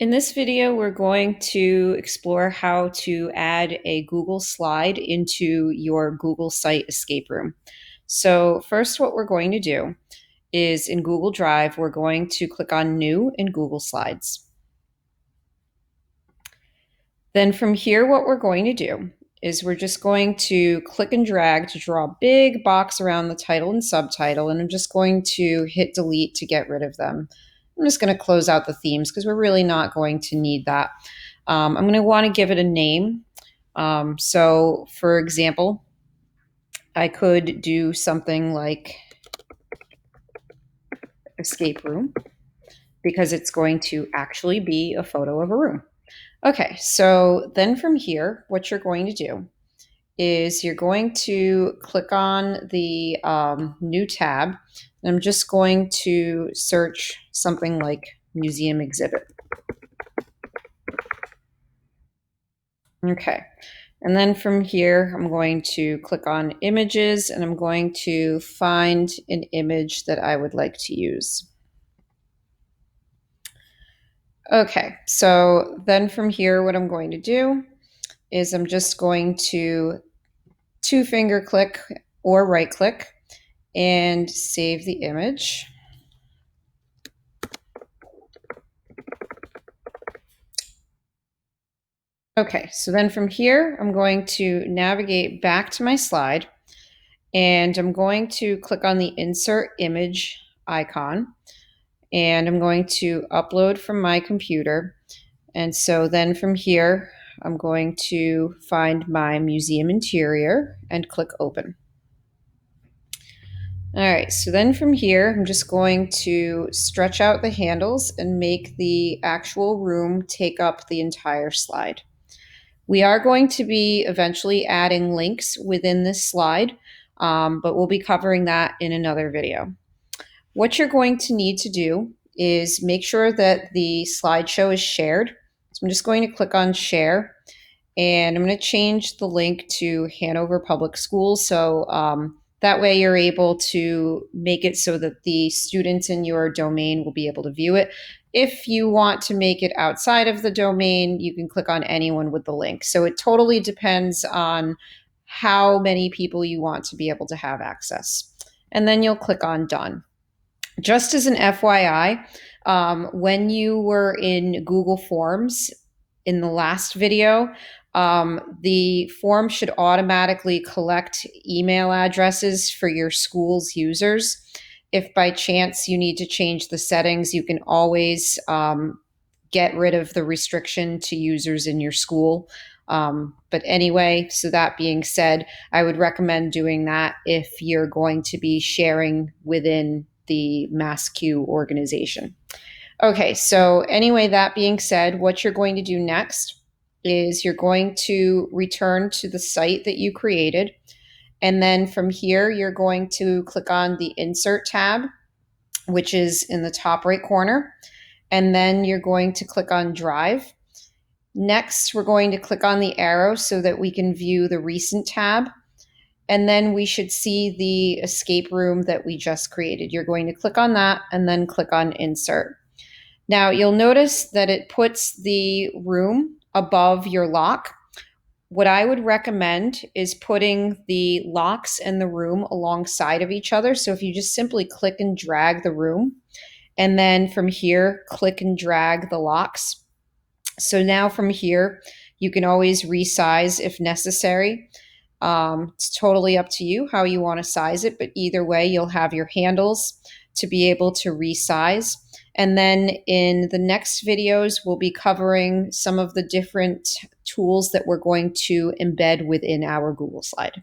In this video, we're going to explore how to add a Google slide into your Google Site escape room. So first, what we're going to do is in Google Drive, we're going to click on New in Google Slides. Then from here, what we're going to do is we're just going to click and drag to draw a big box around the title and subtitle, and I'm just going to hit delete to get rid of them. I'm just going to close out the themes because we're really not going to need that. I'm going to want to give it a name. So for example, I could do something like escape room because it's going to actually be a photo of a room. Okay, so then from here, what you're going to do is you're going to click on the new tab. And I'm just going to search something like museum exhibit. Okay, and then from here, I'm going to click on images and I'm going to find an image that I would like to use. Okay, so then from here, what I'm going to do is I'm just going to two-finger click or right click and save the image. Okay, so then from here, I'm going to navigate back to my slide and I'm going to click on the insert image icon and I'm going to upload from my computer. And so then from here, I'm going to find my museum interior and click open. All right, so then from here, I'm just going to stretch out the handles and make the actual room take up the entire slide. We are going to be eventually adding links within this slide, but we'll be covering that in another video. What you're going to need to do is make sure that the slideshow is shared. So I'm just going to click on share and I'm going to change the link to Hanover Public Schools. So that way you're able to make it so that the students in your domain will be able to view it. If you want to make it outside of the domain, you can click on anyone with the link. So it totally depends on how many people you want to be able to have access. And then you'll click on done. Just as an FYI, when you were in Google Forms in the last video, the form should automatically collect email addresses for your school's users. If by chance you need to change the settings, you can always get rid of the restriction to users in your school. But anyway, so that being said, I would recommend doing that if you're going to be sharing within the MassQ organization. Okay, so anyway, that being said, what you're going to do next is you're going to return to the site that you created. And then from here, you're going to click on the Insert tab, which is in the top right corner. And then you're going to click on Drive. Next, we're going to click on the arrow so that we can view the Recent tab. And then we should see the escape room that we just created. You're going to click on that and then click on Insert. Now, you'll notice that it puts the room above your lock. What I would recommend is putting the locks and the room alongside of each other. So if you just simply click and drag the room, and then from here, click and drag the locks. So now from here, you can always resize if necessary. It's totally up to you how you want to size it, but either way, you'll have your handles to be able to resize. And then in the next videos, we'll be covering some of the different tools that we're going to embed within our Google slide.